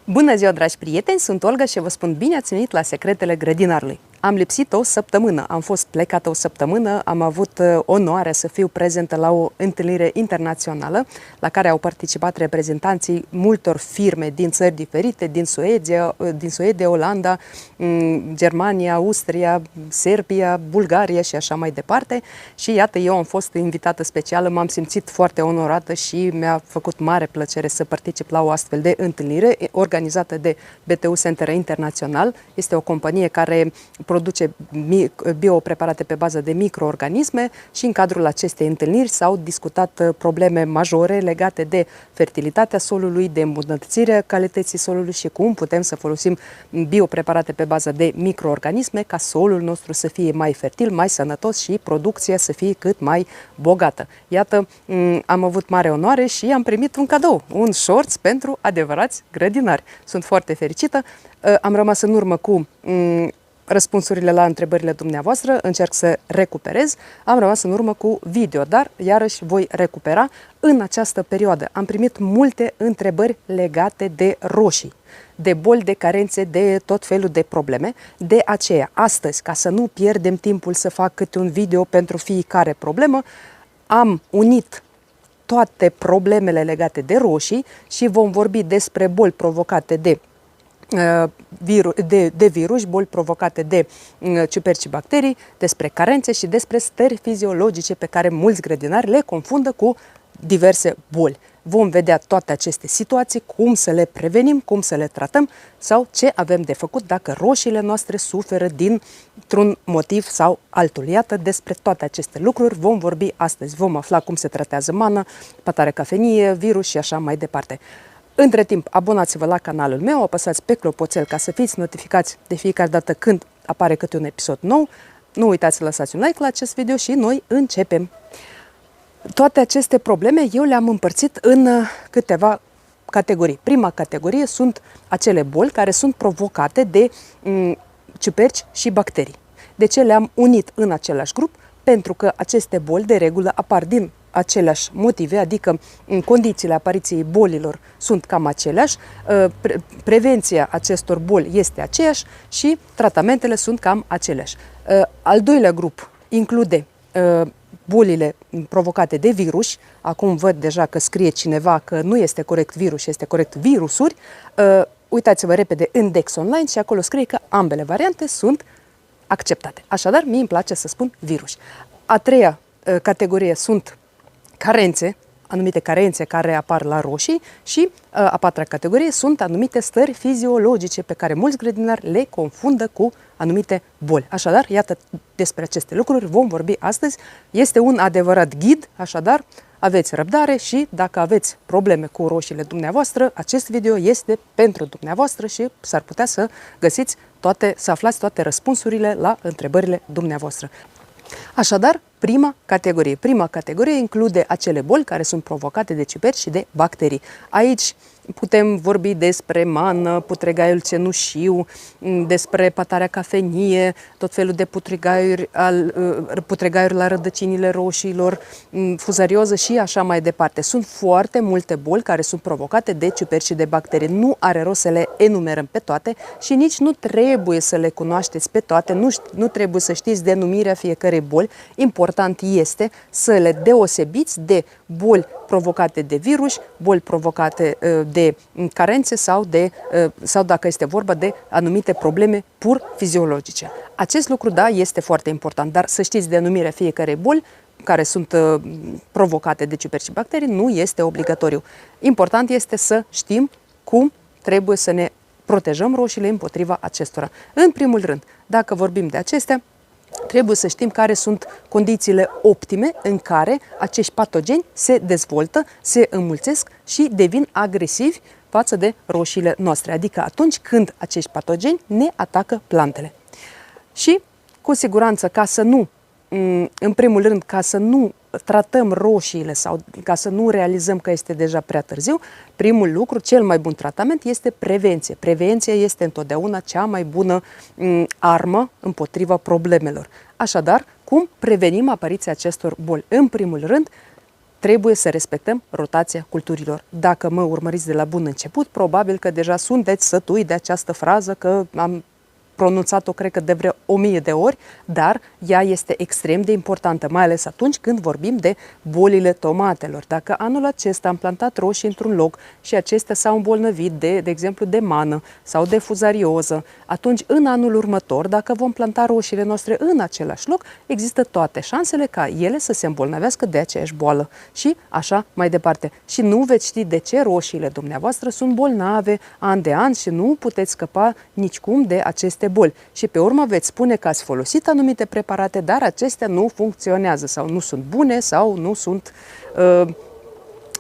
Bună ziua, dragi prieteni! Sunt Olga și vă spun bine ați venit la Secretele Grădinarului. Am lipsit o săptămână, am fost plecată o săptămână, am avut onoarea să fiu prezentă la o întâlnire internațională la care au participat reprezentanții multor firme din țări diferite, din Suedia, Olanda, Germania, Austria, Serbia, Bulgaria și așa mai departe. Și iată, eu am fost invitată specială, m-am simțit foarte onorată și mi-a făcut mare plăcere să particip la o astfel de întâlnire organizată de BTU Center Internațional. Este o companie care produce biopreparate pe bază de microorganisme și în cadrul acestei întâlniri s-au discutat probleme majore legate de fertilitatea solului, de îmbunătățirea calității solului și cum putem să folosim biopreparate pe bază de microorganisme ca solul nostru să fie mai fertil, mai sănătos și producția să fie cât mai bogată. Iată, am avut mare onoare și am primit un cadou, un shorts pentru adevărați grădinari. Sunt foarte fericită. Am rămas în urmă cu răspunsurile la întrebările dumneavoastră, încerc să recuperez. Am rămas în urmă cu video, dar iarăși voi recupera. În această perioadă am primit multe întrebări legate de roșii, de boli, de carențe, de tot felul de probleme. De aceea, astăzi, ca să nu pierdem timpul să fac câte un video pentru fiecare problemă, am unit toate problemele legate de roșii și vom vorbi despre boli provocate de virus, boli provocate de ciuperci și bacterii, despre carențe și despre stări fiziologice pe care mulți grădinari le confundă cu diverse boli. Vom vedea toate aceste situații, cum să le prevenim, cum să le tratăm sau ce avem de făcut dacă roșiile noastre suferă dintr-un motiv sau altul. Iată, despre toate aceste lucruri vom vorbi astăzi. Vom afla cum se tratează mană, pătare cafenie, virus și așa mai departe. Între timp, abonați-vă la canalul meu, apăsați pe clopoțel ca să fiți notificați de fiecare dată când apare câte un episod nou. Nu uitați să lăsați un like la acest video și noi începem. Toate aceste probleme eu le-am împărțit în câteva categorii. Prima categorie sunt acele boli care sunt provocate de ciuperci și bacterii. De ce le-am unit în același grup? Pentru că aceste boli de regulă apar din aceleași motive, adică condițiile apariției bolilor sunt cam aceleași, prevenția acestor boli este aceeași și tratamentele sunt cam aceleași. Al doilea grup include bolile provocate de virus. Acum văd deja că scrie cineva că nu este corect virus, este corect virusuri. Uitați-vă repede în Dex Online și acolo scrie că ambele variante sunt acceptate. Așadar, mie îmi place să spun virus. A treia categorie sunt carențe, anumite carențe care apar la roșii și a patra categorie sunt anumite stări fiziologice pe care mulți grădinari le confundă cu anumite boli. Așadar, iată, despre aceste lucruri vom vorbi astăzi. Este un adevărat ghid, așadar aveți răbdare și dacă aveți probleme cu roșiile dumneavoastră, acest video este pentru dumneavoastră și s-ar putea să găsiți să aflați toate răspunsurile la întrebările dumneavoastră. Așadar, prima categorie include acele boli care sunt provocate de ciuperci și de bacterii. Aici putem vorbi despre mană, putregaiul cenușiu, despre pătarea cafenie, tot felul de putregaiuri la rădăcinile roșiilor, fuzarioză și așa mai departe. Sunt foarte multe boli care sunt provocate de ciuperci și de bacterii. Nu are rost să le enumerăm pe toate și nici nu trebuie să le cunoașteți pe toate, nu trebuie să știți denumirea fiecărei boli. Important este să le deosebiți de boli provocate de virus, boli provocate de carențe sau dacă este vorba de anumite probleme pur fiziologice. Acest lucru, da, este foarte important, dar să știți denumirea fiecarei boli care sunt provocate de ciuperci și bacterii nu este obligatoriu. Important este să știm cum trebuie să ne protejăm roșiile împotriva acestora. În primul rând, dacă vorbim de acestea, trebuie să știm care sunt condițiile optime în care acești patogeni se dezvoltă, se înmulțesc și devin agresivi față de roșiile noastre, adică atunci când acești patogeni ne atacă plantele. Și, cu siguranță, în primul rând, ca să nu tratăm roșiile sau ca să nu realizăm că este deja prea târziu, primul lucru, cel mai bun tratament este prevenție. Prevenția este întotdeauna cea mai bună armă împotriva problemelor. Așadar, cum prevenim apariția acestor boli? În primul rând, trebuie să respectăm rotația culturilor. Dacă mă urmăriți de la bun început, probabil că deja sunteți sătui de această frază, că am pronunțat-o, cred că de vreo 1000 de ori, dar ea este extrem de importantă, mai ales atunci când vorbim de bolile tomatelor. Dacă anul acesta am plantat roșii într-un loc și acestea s-au îmbolnăvit de exemplu, de mană sau de fuzarioză, atunci în anul următor, dacă vom planta roșiile noastre în același loc, există toate șansele ca ele să se îmbolnăvească de aceeași boală și așa mai departe. Și nu veți ști de ce roșiile dumneavoastră sunt bolnave an de an și nu puteți scăpa nicicum de aceste boli. Și pe urmă veți spune că ați folosit anumite preparate, dar acestea nu funcționează sau nu sunt bune sau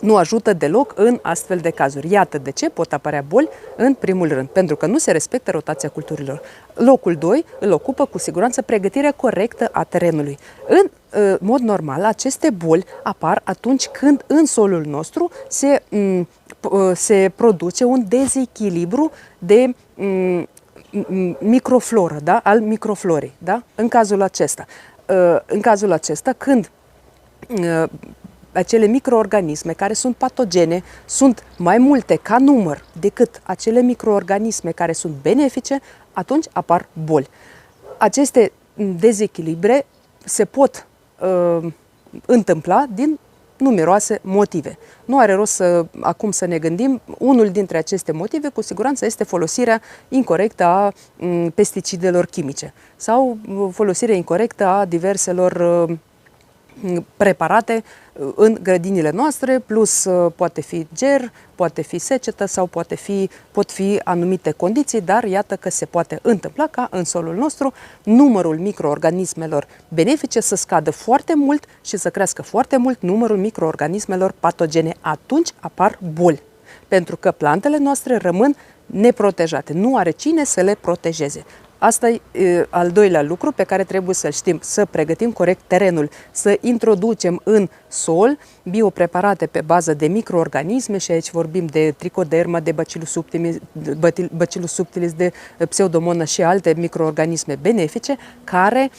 nu ajută deloc în astfel de cazuri. Iată de ce pot apărea boli în primul rând, pentru că nu se respectă rotația culturilor. Locul 2 îl ocupă cu siguranță pregătirea corectă a terenului. În mod normal, aceste boli apar atunci când în solul nostru se produce un dezechilibru de microfloră, da? Al microflorii. Da? În cazul acesta, când acele microorganisme care sunt patogene sunt mai multe ca număr decât acele microorganisme care sunt benefice, atunci apar boli. Aceste dezechilibre se pot întâmpla din numeroase motive. Nu are rost acum să ne gândim. Unul dintre aceste motive, cu siguranță, este folosirea incorectă a pesticidelor chimice sau folosirea incorectă a diverselor preparate în grădinile noastre, plus poate fi ger, poate fi secetă sau pot fi anumite condiții, dar iată că se poate întâmpla ca în solul nostru numărul microorganismelor benefice să scadă foarte mult și să crească foarte mult numărul microorganismelor patogene. Atunci apar boli, pentru că plantele noastre rămân neprotejate. Nu are cine să le protejeze. Asta e al doilea lucru pe care trebuie să-l știm, să pregătim corect terenul, să introducem în sol biopreparate pe bază de microorganisme și aici vorbim de tricoderma, de Bacillus subtilis, de pseudomonas și alte microorganisme benefice care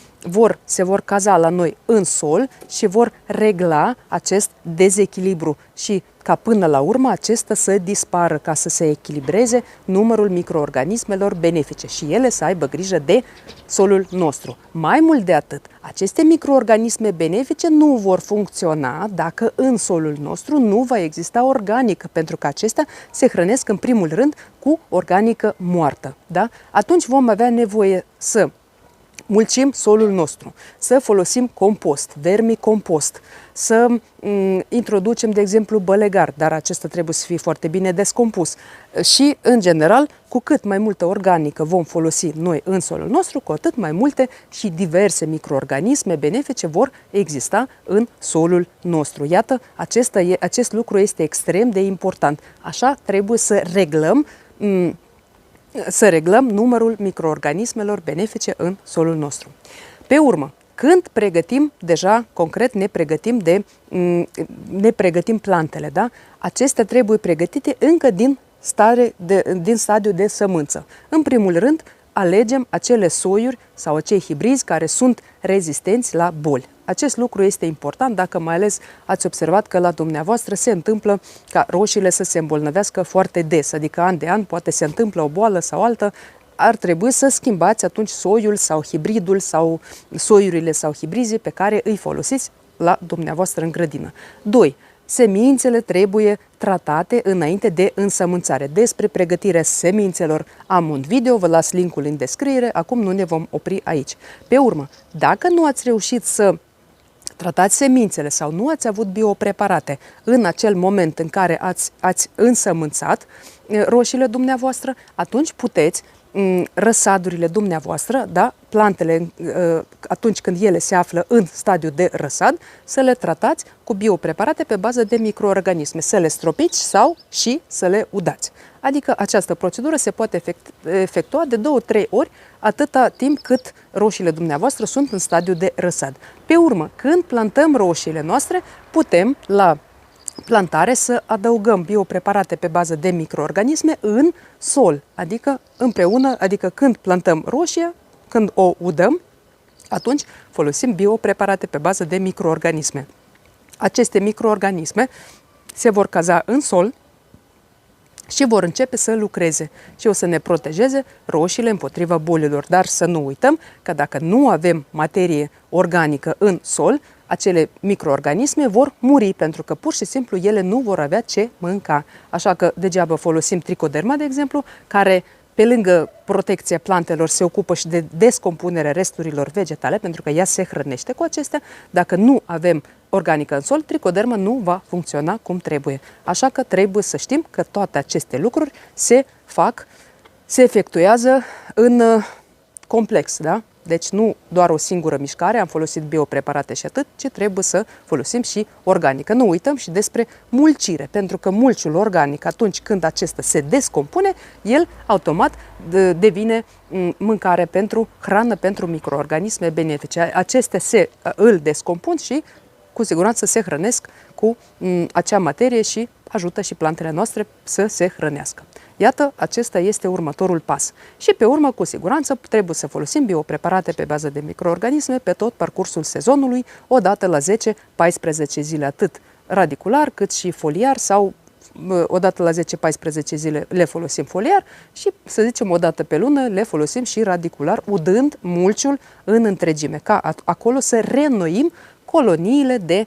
se vor caza la noi în sol și vor regla acest dezechilibru și ca până la urmă acesta să dispară, ca să se echilibreze numărul microorganismelor benefice și ele să aibă grijă de solul nostru. Mai mult de atât, aceste microorganisme benefice nu vor funcționa dacă în solul nostru nu va exista organică, pentru că acestea se hrănesc în primul rând cu organică moartă. Da? Atunci vom avea nevoie să mulțim solul nostru, să folosim compost, vermicompost, să introducem, de exemplu, bălegar, dar acesta trebuie să fie foarte bine descompus. Și, în general, cu cât mai multă organică vom folosi noi în solul nostru, cu atât mai multe și diverse microorganisme benefice vor exista în solul nostru. Iată, acest lucru este extrem de important. Așa trebuie să reglăm numărul microorganismelor benefice în solul nostru. Pe urmă, când pregătim, deja concret ne pregătim plantele, da? Acestea trebuie pregătite încă din stadiul de sămânță. În primul rând, alegem acele soiuri sau acei hibrizi care sunt rezistenți la boli. Acest lucru este important dacă mai ales ați observat că la dumneavoastră se întâmplă ca roșiile să se îmbolnăvească foarte des, adică an de an poate se întâmplă o boală sau altă, ar trebui să schimbați atunci soiul sau hibridul sau soiurile sau hibrizii pe care îi folosiți la dumneavoastră în grădină. 2. Semințele trebuie tratate înainte de însămânțare. Despre pregătirea semințelor am un video, vă las linkul în descriere, acum nu ne vom opri aici. Pe urmă, dacă nu ați reușit să tratați semințele sau nu ați avut biopreparate în acel moment în care ați însămânțat roșiile dumneavoastră, atunci puteți răsadurile dumneavoastră, da, plantele atunci când ele se află în stadiu de răsad, să le tratați cu biopreparate pe bază de microorganisme, să le stropiți sau și să le udați. Adică această procedură se poate efectua de 2-3 ori atâta timp cât roșiile dumneavoastră sunt în stadiu de răsad. Pe urmă, când plantăm roșiile noastre, putem la plantare să adăugăm biopreparate pe bază de microorganisme în sol, adică împreună, adică când plantăm roșia, când o udăm, atunci folosim biopreparate pe bază de microorganisme. aceste microorganisme se vor caza în sol și vor începe să lucreze și o să ne protejeze roșiile împotriva bolilor. Dar să nu uităm că dacă nu avem materie organică în sol, acele microorganisme vor muri pentru că pur și simplu ele nu vor avea ce mânca. Așa că degeaba folosim tricoderma, de exemplu, care pe lângă protecția plantelor se ocupă și de descompunerea resturilor vegetale, pentru că ea se hrănește cu acestea. Dacă nu avem organică în sol, tricoderma nu va funcționa cum trebuie. Așa că trebuie să știm că toate aceste lucruri se efectuează în complex, da? Deci nu doar o singură mișcare, am folosit biopreparate și atât, ci trebuie să folosim și organică. Nu uităm și despre mulcire, pentru că mulciul organic, atunci când acesta se descompune, el automat devine mâncare pentru hrană, pentru microorganisme benefice. Acestea îl descompun și cu siguranță se hrănesc cu acea materie și ajută și plantele noastre să se hrănească. Iată, acesta este următorul pas. Și pe urmă, cu siguranță, trebuie să folosim biopreparate pe bază de microorganisme pe tot parcursul sezonului, odată la 10-14 zile, atât radicular cât și foliar sau odată la 10-14 zile le folosim foliar și, să zicem, odată pe lună le folosim și radicular, udând mulciul în întregime, ca acolo să reînnoim coloniile de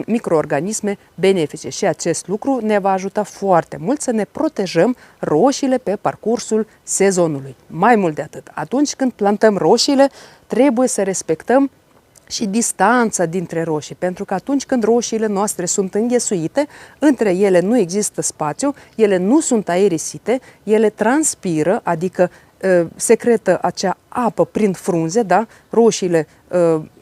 microorganisme benefice și acest lucru ne va ajuta foarte mult să ne protejăm roșiile pe parcursul sezonului. Mai mult de atât, atunci când plantăm roșiile, trebuie să respectăm și distanța dintre roșii, pentru că atunci când roșiile noastre sunt înghesuite, între ele nu există spațiu, ele nu sunt aerisite, ele transpiră, adică secretă acea apă prin frunze, da? Roșiile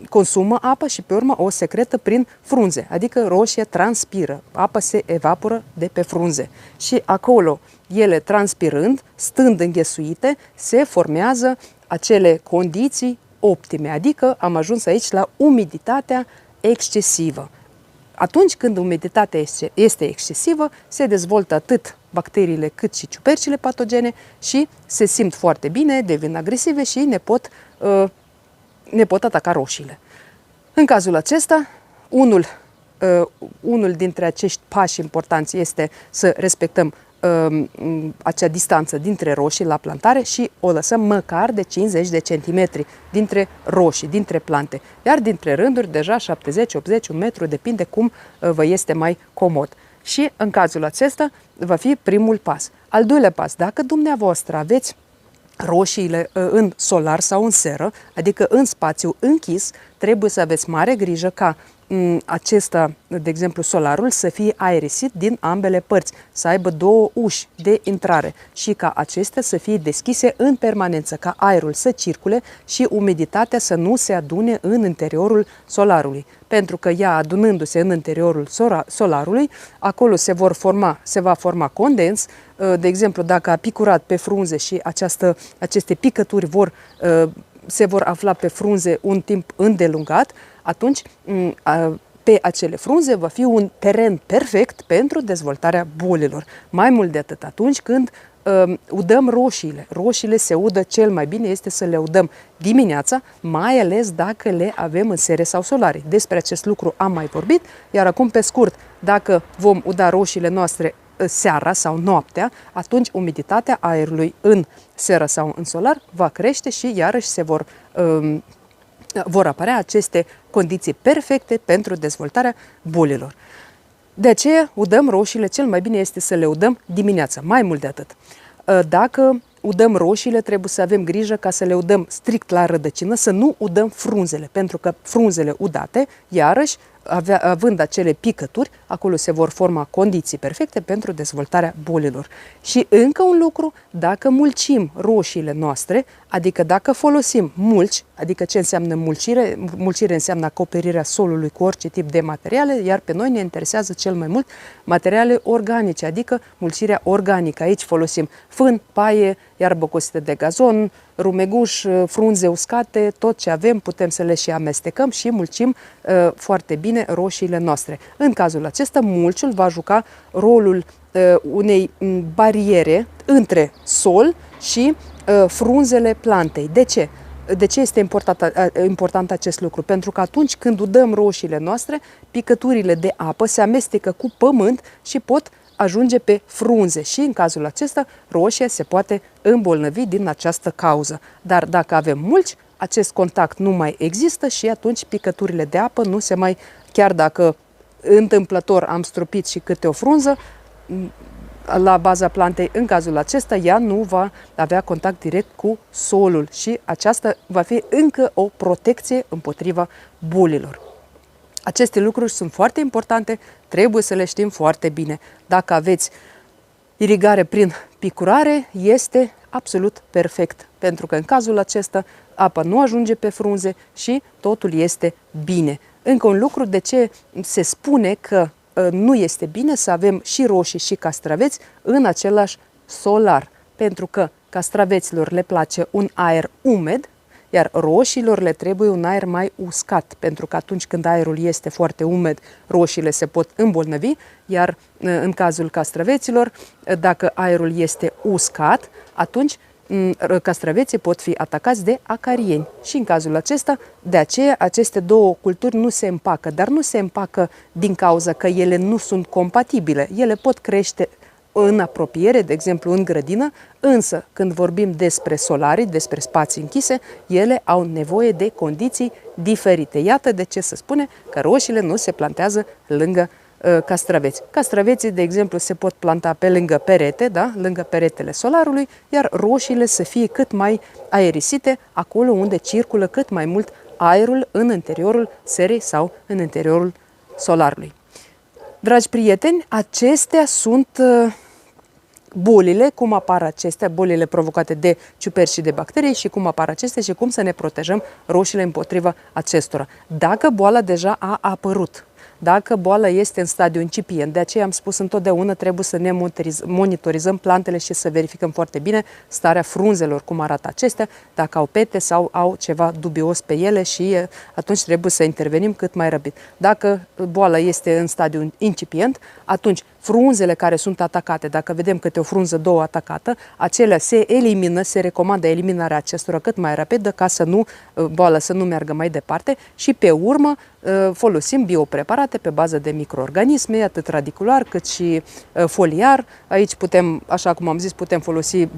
consumă apă și pe urmă o secretă prin frunze, adică roșia transpiră, apa se evaporă de pe frunze și acolo ele transpirând, stând înghesuite, se formează acele condiții optime, adică am ajuns aici la umiditatea excesivă. Atunci când umiditatea este excesivă, se dezvoltă atât bacteriile cât și ciupercile patogene și se simt foarte bine, devin agresive și ne pot ataca roșiile. În cazul acesta, unul dintre acești pași importanți este să respectăm acea distanță dintre roșii la plantare și o lăsăm măcar de 50 de centimetri dintre roșii, dintre plante. Iar dintre rânduri, deja 70, 80, 1 metru, depinde cum vă este mai comod. Și în cazul acesta va fi primul pas. Al doilea pas, dacă dumneavoastră aveți roșiile în solar sau în seră, adică în spațiu închis, trebuie să aveți mare grijă ca acesta, de exemplu solarul, să fie aerisit din ambele părți, să aibă 2 uși de intrare și ca acestea să fie deschise în permanență, ca aerul să circule și umiditatea să nu se adune în interiorul solarului. Pentru că ea, adunându-se în interiorul solarului, acolo se va forma condens. De exemplu, dacă a picurat pe frunze și aceste picături se vor afla pe frunze un timp îndelungat, atunci pe acele frunze va fi un teren perfect pentru dezvoltarea bolilor. Mai mult de atât, atunci când udăm roșiile se udă cel mai bine este să le udăm dimineața, mai ales dacă le avem în sere sau solare. Despre acest lucru am mai vorbit, iar acum pe scurt, dacă vom uda roșiile noastre seara sau noaptea, atunci umiditatea aerului în seră sau în solar va crește și iarăși vor apărea aceste condiții perfecte pentru dezvoltarea bolilor. De aceea udăm roșiile, cel mai bine este să le udăm dimineața, mai mult de atât. Dacă udăm roșiile, trebuie să avem grijă ca să le udăm strict la rădăcină, să nu udăm frunzele, pentru că frunzele udate, iarăși, având acele picături, acolo se vor forma condiții perfecte pentru dezvoltarea bolilor. Și încă un lucru, dacă mulcim roșiile noastre, adică dacă folosim mulci, adică ce înseamnă mulcire? Mulcire înseamnă acoperirea solului cu orice tip de materiale, iar pe noi ne interesează cel mai mult materiale organice, adică mulcirea organică. Aici folosim fân, paie, iarbă cosită de gazon, rumeguș, frunze uscate, tot ce avem putem să le și amestecăm și mulcim foarte bine roșiile noastre. În cazul acesta, mulciul va juca rolul unei bariere între sol și frunzele plantei. De ce? De ce este important acest lucru? Pentru că atunci când udăm roșiile noastre, picăturile de apă se amestecă cu pământ și pot ajunge pe frunze și în cazul acesta roșia se poate îmbolnăvi din această cauză. Dar dacă avem mulci, acest contact nu mai există și atunci picăturile de apă nu se mai, chiar dacă întâmplător am stropit și câte o frunză la baza plantei, în cazul acesta ea nu va avea contact direct cu solul și aceasta va fi încă o protecție împotriva bolilor. Aceste lucruri sunt foarte importante, trebuie să le știm foarte bine. Dacă aveți irigare prin picurare, este absolut perfect, pentru că în cazul acesta apa nu ajunge pe frunze și totul este bine. Încă un lucru de ce se spune că nu este bine să avem și roșii și castraveți în același solar, pentru că castraveților le place un aer umed, iar roșiilor le trebuie un aer mai uscat, pentru că atunci când aerul este foarte umed, roșiile se pot îmbolnăvi, iar în cazul castraveților, dacă aerul este uscat, atunci castraveții pot fi atacați de acarieni. Și în cazul acesta, de aceea, aceste două culturi nu se împacă, dar nu se împacă din cauza că ele nu sunt compatibile. Ele pot crește în apropiere, de exemplu în grădină, însă când vorbim despre solarii, despre spații închise, ele au nevoie de condiții diferite. Iată de ce se spune că roșiile nu se plantează lângă castraveți. Castraveții, de exemplu, se pot planta pe lângă perete, da? Lângă peretele solarului, iar roșiile să fie cât mai aerisite, acolo unde circulă cât mai mult aerul în interiorul serei sau în interiorul solarului. Dragi prieteni, acestea sunt bolile, cum apar acestea, bolile provocate de ciuperci și de bacterii și cum apar acestea și cum să ne protejăm roșiile împotriva acestora. Dacă boala deja a apărut, dacă boala este în stadiu incipient, de aceea am spus întotdeauna trebuie să ne monitorizăm plantele și să verificăm foarte bine starea frunzelor, cum arată acestea, dacă au pete sau au ceva dubios pe ele și atunci trebuie să intervenim cât mai rapid. Dacă boala este în stadiu incipient, atunci frunzele care sunt atacate, dacă vedem câte o frunză, două atacată, acelea se elimină, se recomandă eliminarea acestora cât mai rapidă ca să nu, boala să nu meargă mai departe și pe urmă folosim biopreparate pe bază de microorganisme, atât radicular cât și foliar. Aici putem, așa cum am zis, putem folosi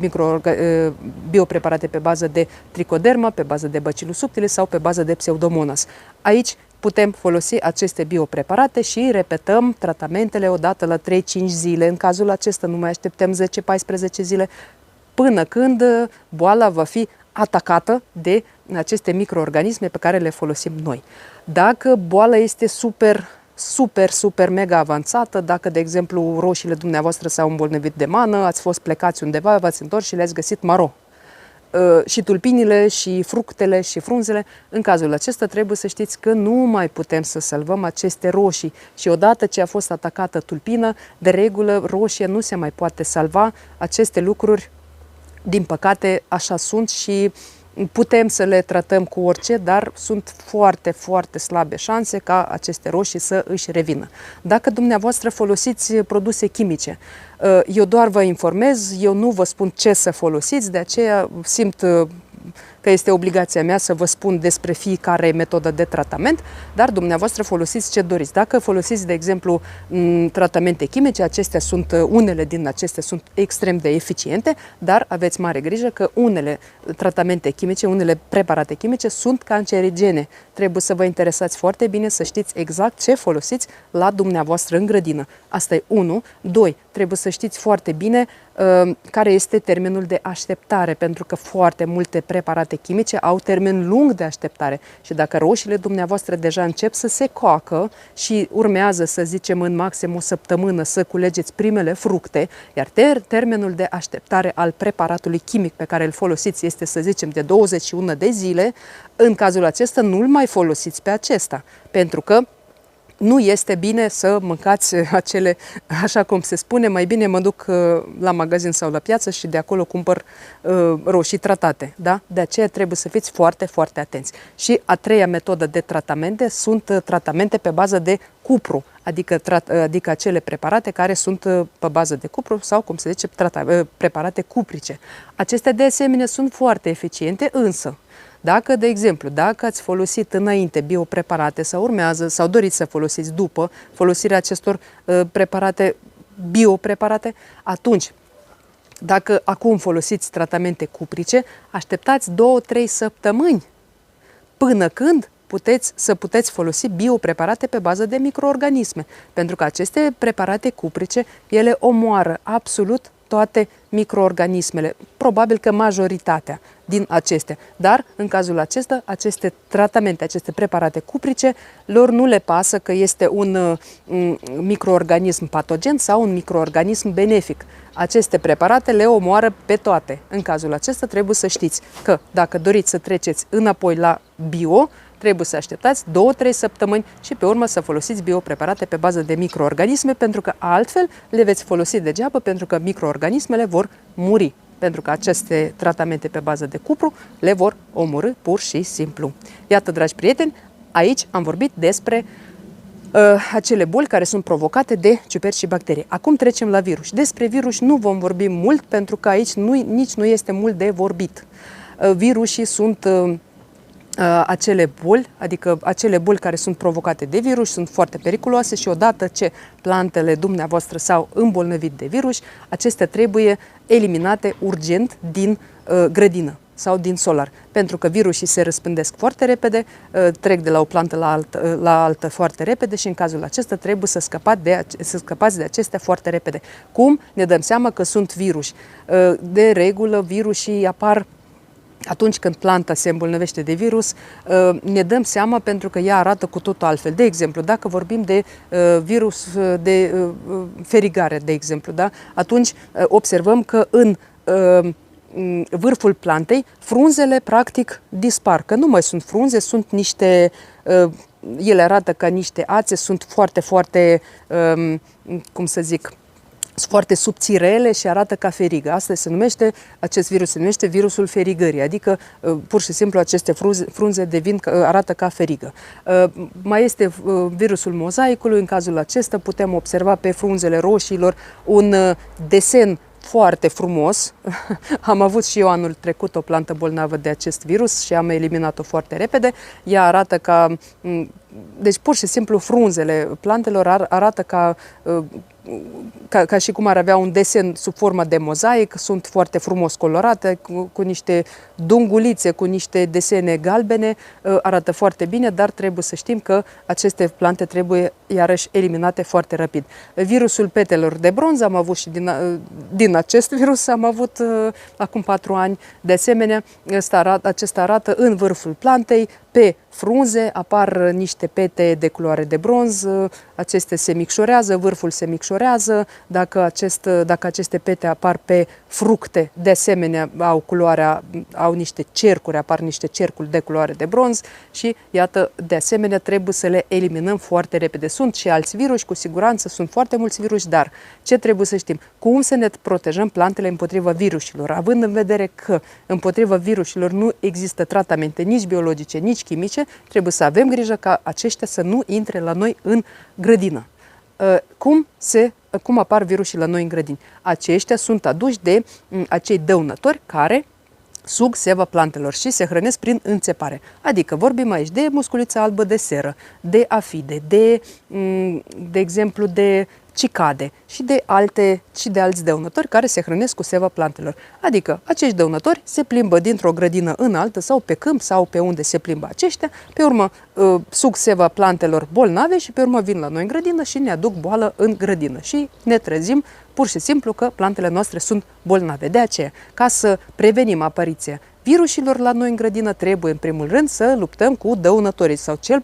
biopreparate pe bază de tricoderma, pe bază de bacillus subtilis sau pe bază de pseudomonas. Aici putem folosi aceste biopreparate și repetăm tratamentele odată la 3-5 zile. În cazul acesta nu mai așteptăm 10-14 zile până când boala va fi atacată de aceste microorganisme pe care le folosim noi. Dacă boala este super mega avansată, dacă, de exemplu, roșiile dumneavoastră s-au îmbolnăvit de mană, ați fost plecați undeva, v-ați întors și le-ați găsit maro, și tulpinile, și fructele, și frunzele, în cazul acesta trebuie să știți că nu mai putem să salvăm aceste roșii și odată ce a fost atacată tulpină, de regulă roșie nu se mai poate salva. Aceste lucruri, din păcate, așa sunt și putem să le tratăm cu orice, dar sunt foarte slabe șanse ca aceste roșii să își revină. Dacă dumneavoastră folosiți produse chimice, eu doar vă informez, eu nu vă spun ce să folosiți, de aceea simt că este obligația mea să vă spun despre fiecare metodă de tratament, dar dumneavoastră folosiți ce doriți. Dacă folosiți, de exemplu, tratamente chimice, unele din acestea sunt extrem de eficiente, dar aveți mare grijă că unele tratamente chimice, unele preparate chimice sunt cancerigene. Trebuie să vă interesați foarte bine, să știți exact ce folosiți la dumneavoastră în grădină. Asta e 1. 2. Trebuie să știți foarte bine care este termenul de așteptare, pentru că foarte multe preparate chimice au termen lung de așteptare și dacă roșiile dumneavoastră deja încep să se coacă și urmează, să zicem, în maxim o săptămână să culegeți primele fructe, iar termenul de așteptare al preparatului chimic pe care îl folosiți este, să zicem, de 21 de zile, în cazul acesta nu-l mai folosiți pe acesta, pentru că nu este bine să mâncați acele, așa cum se spune, mai bine mă duc la magazin sau la piață și de acolo cumpăr roșii tratate. Da? De aceea trebuie să fiți foarte atenți. Și a treia metodă de tratamente sunt tratamente pe bază de cupru, adică acele preparate care sunt pe bază de cupru sau, cum se zice, preparate cuprice. Acestea de asemenea sunt foarte eficiente, însă Dacă, de exemplu, dacă ați folosit înainte biopreparate sau urmează sau doriți să folosiți după folosirea acestor preparate, biopreparate, atunci, dacă acum folosiți tratamente cuprice, așteptați 2-3 săptămâni până când puteți folosi biopreparate pe bază de microorganisme. Pentru că aceste preparate cuprice, ele omoară absolut toate microorganismele, probabil că majoritatea din acestea. Dar, în cazul acesta, aceste tratamente, aceste preparate cuprice, lor nu le pasă că este un microorganism patogen sau un microorganism benefic. Aceste preparate le omoară pe toate. În cazul acesta trebuie să știți că dacă doriți să treceți înapoi la bio, trebuie să așteptați 2-3 săptămâni și pe urmă să folosiți biopreparate pe bază de microorganisme, pentru că altfel le veți folosi degeaba, pentru că microorganismele vor muri. Pentru că aceste tratamente pe bază de cupru le vor omorî pur și simplu. Iată, dragi prieteni, aici am vorbit despre acele boli care sunt provocate de ciuperci și bacterii. Acum trecem la virus. Despre virus nu vom vorbi mult, pentru că aici nici nu este mult de vorbit. Virusii sunt acele boli, adică acele boli care sunt provocate de virus, sunt foarte periculoase și odată ce plantele dumneavoastră s-au îmbolnăvit de virus, acestea trebuie eliminate urgent din grădină sau din solar, pentru că virusii se răspândesc foarte repede, trec de la o plantă la altă foarte repede și în cazul acesta trebuie să scăpați de acestea foarte repede. Cum ne dăm seama că sunt viruși? De regulă, virusii apar atunci când planta se îmbolnăvește de virus, ne dăm seama pentru că ea arată cu totul altfel. De exemplu, dacă vorbim de virus de ferigare, de exemplu, da? Atunci observăm că în vârful plantei frunzele practic dispar, că nu mai sunt frunze, sunt niște, ele arată ca niște ațe, sunt foarte, foarte, cum să zic, sunt foarte subțirele și arată ca ferigă. Asta acest virus se numește virusul ferigării, adică pur și simplu aceste frunze arată ca ferigă. Mai este virusul mozaicului, în cazul acesta putem observa pe frunzele roșiilor un desen foarte frumos. Am avut și eu anul trecut o plantă bolnavă de acest virus și am eliminat-o foarte repede. Ea arată ca... Deci pur și simplu frunzele plantelor arată ca și cum ar avea un desen sub formă de mozaic, sunt foarte frumos colorate, cu niște dungulițe, cu niște desene galbene, arată foarte bine, dar trebuie să știm că aceste plante trebuie iarăși eliminate foarte rapid. Virusul petelor de bronz, am avut și din acest virus, am avut acum 4 ani, de asemenea, acesta arată în vârful plantei, pe frunze apar niște pete de culoare de bronz, acestea se micșorează, vârful se micșorează, dacă aceste pete apar pe fructe, de asemenea au niște cercuri, apar niște cercuri de culoare de bronz și iată, de asemenea trebuie să le eliminăm foarte repede. Sunt și alți viruși, cu siguranță sunt foarte mulți viruși, dar ce trebuie să știm? Cum să ne protejăm plantele împotriva virusilor, având în vedere că împotriva virusilor nu există tratamente nici biologice, nici chimice, trebuie să avem grijă ca aceștia să nu intre la noi în grădină. Cum apar virusii la noi în grădini? Aceștia sunt aduși de acei dăunători care sug seva plantelor și se hrănesc prin înțepare. Adică vorbim aici de musculița albă de seră, de afide, de exemplu de cicade și de alți dăunători care se hrănesc cu seva plantelor. Adică acești dăunători se plimbă dintr-o grădină în altă sau pe câmp sau pe unde se plimbă aceștia, pe urmă sug seva plantelor bolnave și pe urmă vin la noi în grădină și ne aduc boală în grădină și ne trezim pur și simplu că plantele noastre sunt bolnave. De aceea, ca să prevenim apariția virusilor la noi în grădină, trebuie în primul rând să luptăm cu dăunătorii sau cel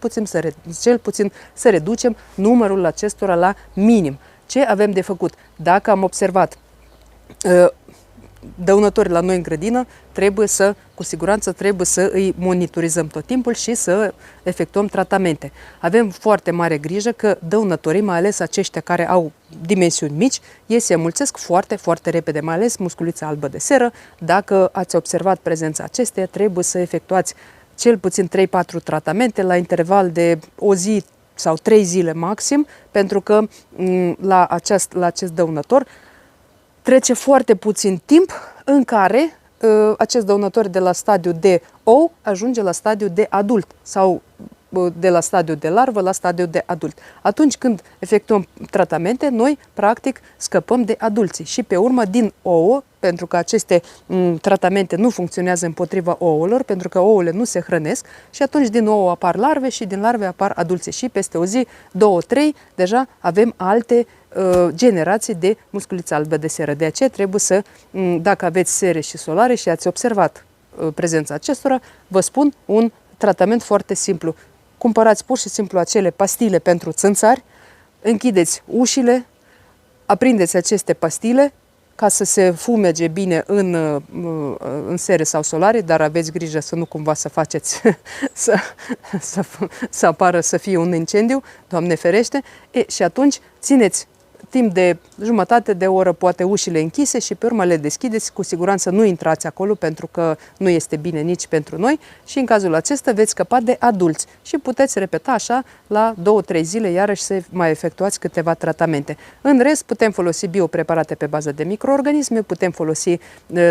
puțin să reducem numărul acestora la minim. Ce avem de făcut? Dacă am observat dăunători la noi în grădină, cu siguranță trebuie să îi monitorizăm tot timpul și să efectuăm tratamente. Avem foarte mare grijă că dăunătorii, mai ales aceștia care au dimensiuni mici, ei se înmulțesc foarte, foarte repede, mai ales musculița albă de seră. Dacă ați observat prezența acesteia, trebuie să efectuați cel puțin 3-4 tratamente la interval de o zi sau 3 zile maxim, pentru că la acest dăunător trece foarte puțin timp în care acest dăunător de la stadiu de ou ajunge la stadiu de adult sau de la stadiu de larvă la stadiu de adult. Atunci când efectuăm tratamente, noi practic scăpăm de adulții și pe urmă din ouă, pentru că aceste tratamente nu funcționează împotriva ouălor, pentru că ouăle nu se hrănesc și atunci din ouă apar larve și din larve apar adulții și peste o zi, 2-3, deja avem alte generații de musculiță albă de seră. De aceea trebuie să, dacă aveți sere și solare și ați observat prezența acestora, vă spun un tratament foarte simplu. Cumpărați pur și simplu acele pastile pentru țânțari, închideți ușile, aprindeți aceste pastile ca să se fumege bine în sere sau solare, dar aveți grijă să nu cumva să faceți să apară, să fie un incendiu, Doamne ferește, și atunci țineți timp de jumătate de oră poate ușile închise și pe urmă le deschideți, cu siguranță nu intrați acolo pentru că nu este bine nici pentru noi și în cazul acesta veți scăpa de adulți și puteți repeta așa la 2-3 zile iarăși să mai efectuați câteva tratamente. În rest putem folosi biopreparate pe bază de microorganisme, putem folosi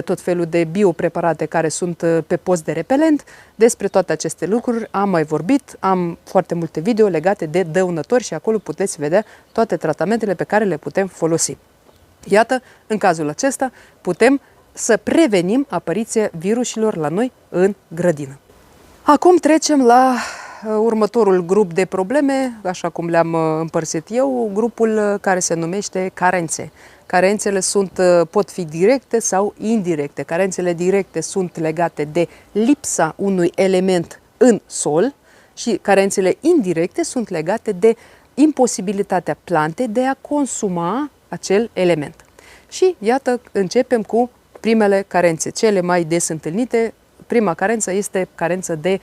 tot felul de biopreparate care sunt pe post de repelent. Despre toate aceste lucruri am mai vorbit, am foarte multe video legate de dăunători și acolo puteți vedea toate tratamentele pe care le putem folosi. Iată, în cazul acesta putem să prevenim apariția virusilor la noi în grădină. Acum trecem la următorul grup de probleme, așa cum le-am împărțit eu, grupul care se numește carențe. Carențele pot fi directe sau indirecte. Carențele directe sunt legate de lipsa unui element în sol și carențele indirecte sunt legate de imposibilitatea plantei de a consuma acel element. Și iată, începem cu primele carențe, cele mai des întâlnite. Prima carență este carența de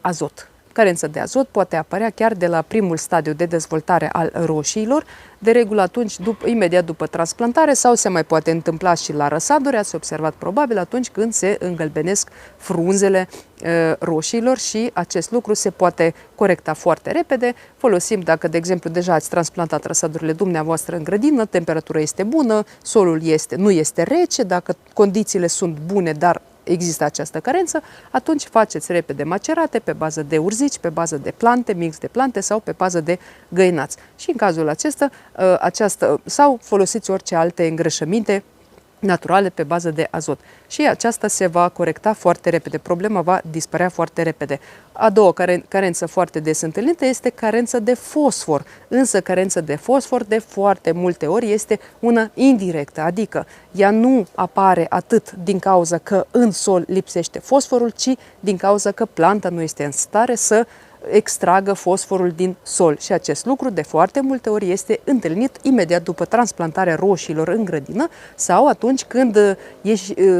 azot. Carența de azot poate apărea chiar de la primul stadiu de dezvoltare al roșiilor, de regulă atunci, imediat după transplantare, sau se mai poate întâmpla și la răsaduri, ați observat probabil atunci când se îngălbenesc frunzele roșiilor și acest lucru se poate corecta foarte repede. Folosim, dacă de exemplu deja ați transplantat răsadurile dumneavoastră în grădină, temperatura este bună, solul nu este rece, dacă condițiile sunt bune, dar există această carență, atunci faceți repede macerate pe bază de urzici, pe bază de plante, mix de plante sau pe bază de găinați. Și în cazul acesta, sau folosiți orice alte îngrășăminte naturale pe bază de azot. Și aceasta se va corecta foarte repede, problema va dispărea foarte repede. A doua carență foarte des întâlnită este carența de fosfor, însă carența de fosfor de foarte multe ori este una indirectă, adică ea nu apare atât din cauza că în sol lipsește fosforul, ci din cauza că planta nu este în stare să extragă fosforul din sol și acest lucru de foarte multe ori este întâlnit imediat după transplantarea roșiilor în grădină sau atunci când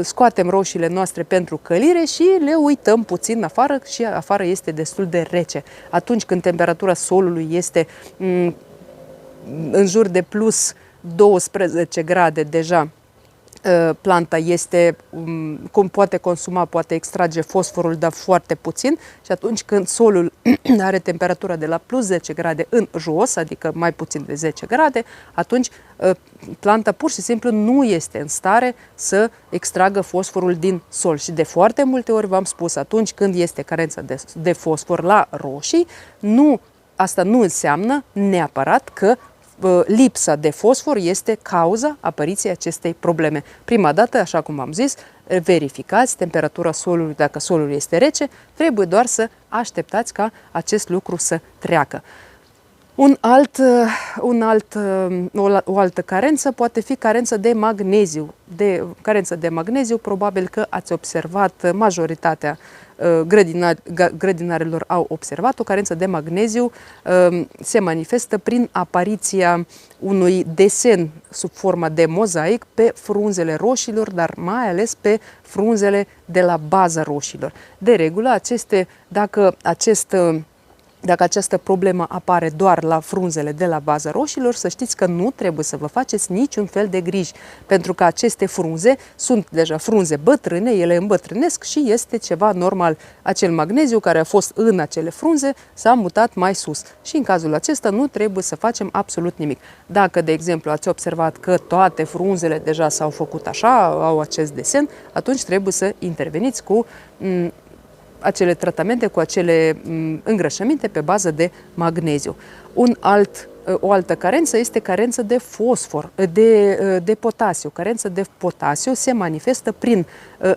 scoatem roșiile noastre pentru călire și le uităm puțin afară și afară este destul de rece. Atunci când temperatura solului este în jur de plus 12 grade deja, planta poate consuma, poate extrage fosforul, dar foarte puțin și atunci când solul are temperatura de la plus 10 grade în jos, adică mai puțin de 10 grade, atunci planta pur și simplu nu este în stare să extragă fosforul din sol și de foarte multe ori v-am spus, atunci când este carența de fosfor la roșii, asta nu înseamnă neapărat că lipsa de fosfor este cauza apariției acestei probleme. Prima dată, așa cum am zis, verificați temperatura solului, dacă solul este rece, trebuie doar să așteptați ca acest lucru să treacă. O altă carență poate fi carența de magneziu. Carența de magneziu, probabil că ați observat, majoritatea grădinarilor au observat, o carență de magneziu se manifestă prin apariția unui desen sub formă de mozaic pe frunzele roșilor, dar mai ales pe frunzele de la baza roșilor. De regulă, dacă această problemă apare doar la frunzele de la baza roșilor, să știți că nu trebuie să vă faceți niciun fel de griji, pentru că aceste frunze sunt deja frunze bătrâne, ele îmbătrânesc și este ceva normal. Acel magneziu care a fost în acele frunze s-a mutat mai sus și în cazul acesta nu trebuie să facem absolut nimic. Dacă, de exemplu, ați observat că toate frunzele deja s-au făcut așa, au acest desen, atunci trebuie să interveniți cu acele tratamente cu acele îngrășăminte pe bază de magneziu. O altă carență este carența de fosfor, de potasiu. Carența de potasiu se manifestă prin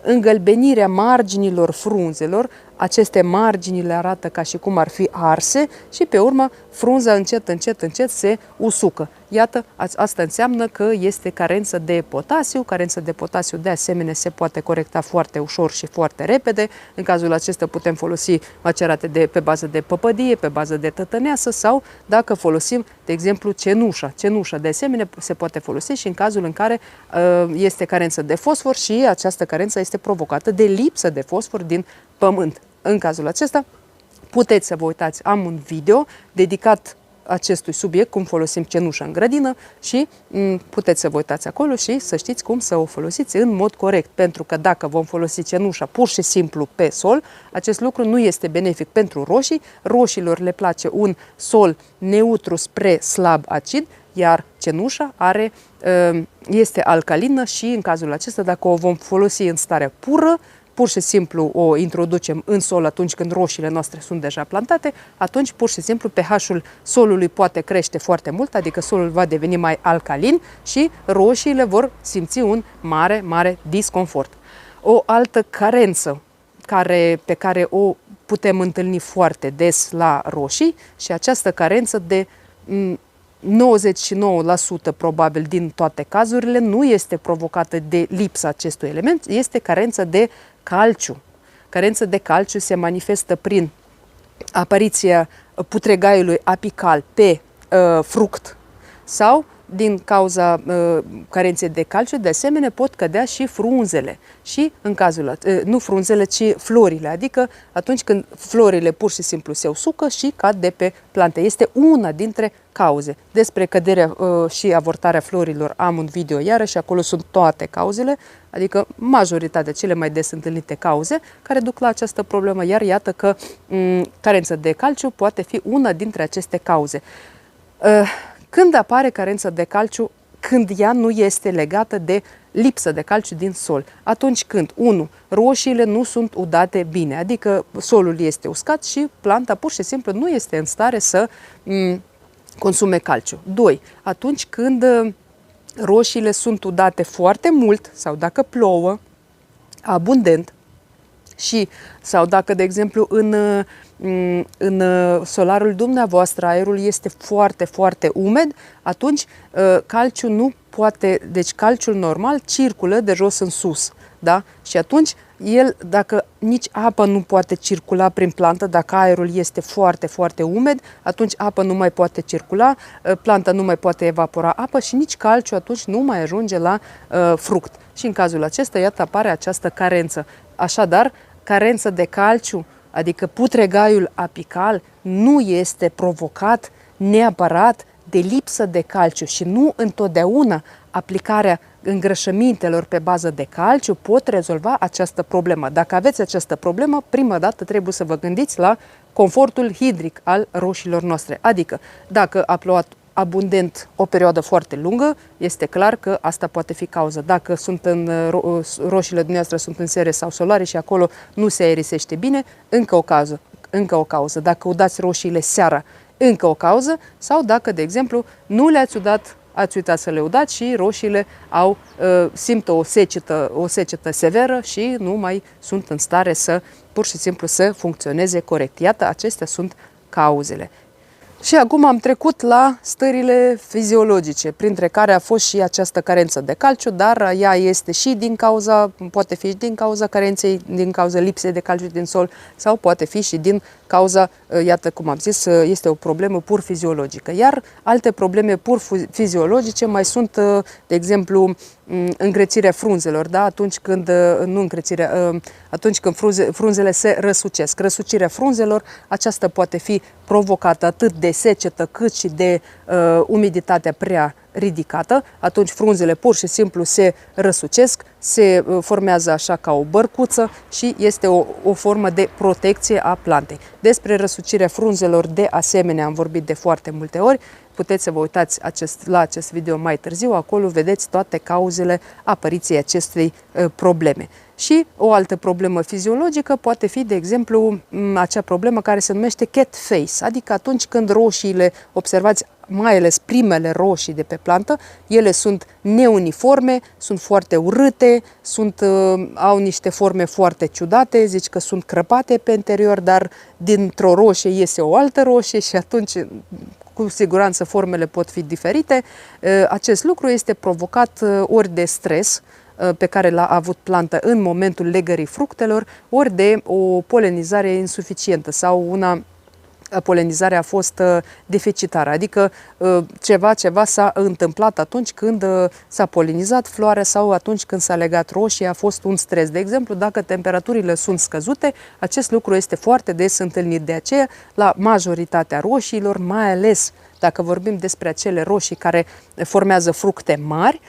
îngălbenirea marginilor frunzelor. Aceste margini le arată ca și cum ar fi arse și pe urmă frunza încet se usucă. Iată, asta înseamnă că este carență de potasiu. Carența de potasiu de asemenea se poate corecta foarte ușor și foarte repede. În cazul acesta putem folosi macerate pe bază de păpădie, pe bază de tătăneasă sau dacă folosim, de exemplu, cenușa. Cenușa de asemenea se poate folosi și în cazul în care este carență de fosfor și această carență este provocată de lipsă de fosfor din pământ. În cazul acesta puteți să vă uitați, am un video dedicat acestui subiect, cum folosim cenușa în grădină și puteți să vă uitați acolo și să știți cum să o folosiți în mod corect, pentru că dacă vom folosi cenușa pur și simplu pe sol, acest lucru nu este benefic pentru roșii. Roșilor le place un sol neutru spre slab acid, iar cenușa este alcalină și în cazul acesta, dacă o vom folosi în stare pură, pur și simplu o introducem în sol atunci când roșiile noastre sunt deja plantate, atunci pur și simplu pH-ul solului poate crește foarte mult, adică solul va deveni mai alcalin și roșiile vor simți un mare disconfort. O altă carență pe care o putem întâlni foarte des la roșii și această carență de 99% probabil din toate cazurile nu este provocată de lipsa acestui element, este carența de calciu. Carența de calciu se manifestă prin apariția putregaiului apical pe fruct sau din cauza carenței de calciu, de asemenea pot cădea și frunzele. Și în cazul, nu frunzele, ci florile, adică atunci când florile pur și simplu se usucă și cad de pe plante. Este una dintre cauze. Despre căderea și avortarea florilor am un video iarăși, acolo sunt toate cauzele, adică majoritatea cele mai des întâlnite cauze care duc la această problemă, iar iată că carența de calciu poate fi una dintre aceste cauze. Când apare carența de calciu? Când ea nu este legată de lipsă de calciu din sol. Atunci când, 1. Roșiile nu sunt udate bine, adică solul este uscat și planta pur și simplu nu este în stare să consume calciu. 2. Atunci când roșiile sunt udate foarte mult sau dacă plouă abundent sau dacă, de exemplu, în solarul dumneavoastră aerul este foarte umed, atunci calciul nu poate, deci calciul normal circulă de jos în sus, da? Și atunci dacă nici apa nu poate circula prin plantă, dacă aerul este foarte umed, atunci apa nu mai poate circula, planta nu mai poate evapora apă și nici calciu atunci nu mai ajunge la fruct. Și în cazul acesta, iată, apare această carență. Așadar, carența de calciu, adică putregaiul apical, nu este provocat neapărat de lipsă de calciu și nu întotdeauna aplicarea îngrășămintelor pe bază de calciu pot rezolva această problemă. Dacă aveți această problemă, prima dată trebuie să vă gândiți la confortul hidric al roșilor noastre. Adică, dacă a plouat abundent o perioadă foarte lungă, este clar că asta poate fi cauza. Dacă roșiile dumneavoastră sunt în sere sau solare și acolo nu se aerisește bine, încă o cauză. Dacă udați roșiile seara, încă o cauză, sau dacă, de exemplu, nu le-ați udat, ați uitat să le udați și roșiile simt o secetă severă și nu mai sunt în stare pur și simplu să funcționeze corect. Iată, acestea sunt cauzele. Și acum am trecut la stările fiziologice, printre care a fost și această carență de calciu, dar ea este și poate fi și din cauza carenței, din cauza lipsei de calciu din sol, sau poate fi și din cauza, iată cum am zis, este o problemă pur fiziologică. Iar alte probleme pur fiziologice mai sunt, de exemplu, îngrețirea frunzelor, da? Atunci când frunzele se răsucesc. Răsucirea frunzelor, aceasta poate fi provocată atât de secetă cât și de umiditatea prea ridicată. Atunci frunzele pur și simplu se răsucesc, se formează așa ca o bărcuță și este o formă de protecție a plantei. Despre răsucirea frunzelor, de asemenea, am vorbit de foarte multe ori. puteți să vă uitați la acest video mai târziu, acolo vedeți toate cauzele apariției acestei probleme. Și o altă problemă fiziologică poate fi, de exemplu, acea problemă care se numește cat face, adică atunci când roșiile, observați, mai ales primele roșii de pe plantă, ele sunt neuniforme, sunt foarte urâte, au niște forme foarte ciudate, zici că sunt crăpate pe interior, dar dintr-o roșie iese o altă roșie și atunci cu siguranță formele pot fi diferite. Acest lucru este provocat ori de stres pe care l-a avut planta în momentul legării fructelor, ori de o polenizare insuficientă sau polenizarea a fost deficitară, adică ceva s-a întâmplat atunci când s-a polenizat floarea sau atunci când s-a legat roșie, a fost un stres. De exemplu, dacă temperaturile sunt scăzute, acest lucru este foarte des întâlnit. De aceea, la majoritatea roșiilor, mai ales dacă vorbim despre acele roșii care formează fructe mari,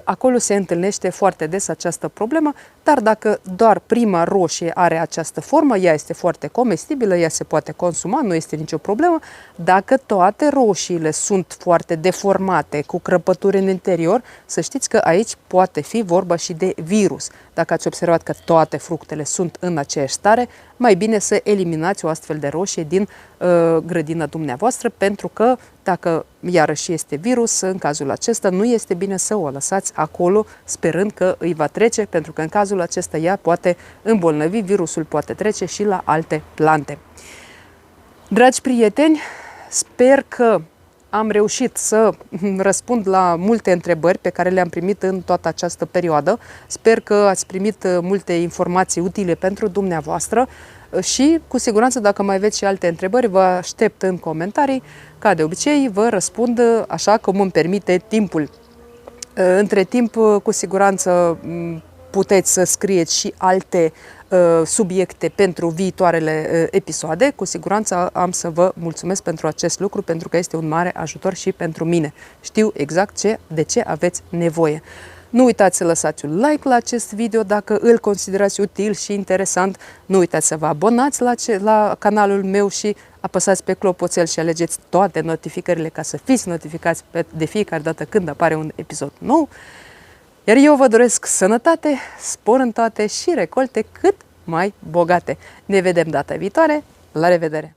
acolo se întâlnește foarte des această problemă, dar dacă doar prima roșie are această formă, ea este foarte comestibilă, ea se poate consuma, nu este nicio problemă. Dacă toate roșiile sunt foarte deformate, cu crăpături în interior, să știți că aici poate fi vorba și de virus. Dacă ați observat că toate fructele sunt în aceeași stare, mai bine să eliminați o astfel de roșie din grădina dumneavoastră, pentru că dacă iarăși este virus, în cazul acesta nu este bine să o lăsați acolo sperând că îi va trece, pentru că în cazul acesta ea poate îmbolnăvi, virusul poate trece și la alte plante. Dragi prieteni, sper că am reușit să răspund la multe întrebări pe care le-am primit în toată această perioadă. Sper că ați primit multe informații utile pentru dumneavoastră și, cu siguranță, dacă mai aveți și alte întrebări, vă aștept în comentarii. Ca de obicei, vă răspund așa cum îmi permite timpul. Între timp, cu siguranță, puteți să scrieți și alte subiecte pentru viitoarele episoade. Cu siguranță am să vă mulțumesc pentru acest lucru, pentru că este un mare ajutor și pentru mine. Știu exact de ce aveți nevoie. Nu uitați să lăsați un like la acest video dacă îl considerați util și interesant. Nu uitați să vă abonați la canalul meu și apăsați pe clopoțel și alegeți toate notificările ca să fiți notificați de fiecare dată când apare un episod nou. Iar eu vă doresc sănătate, spor în toate și recolte cât mai bogate. Ne vedem data viitoare. La revedere!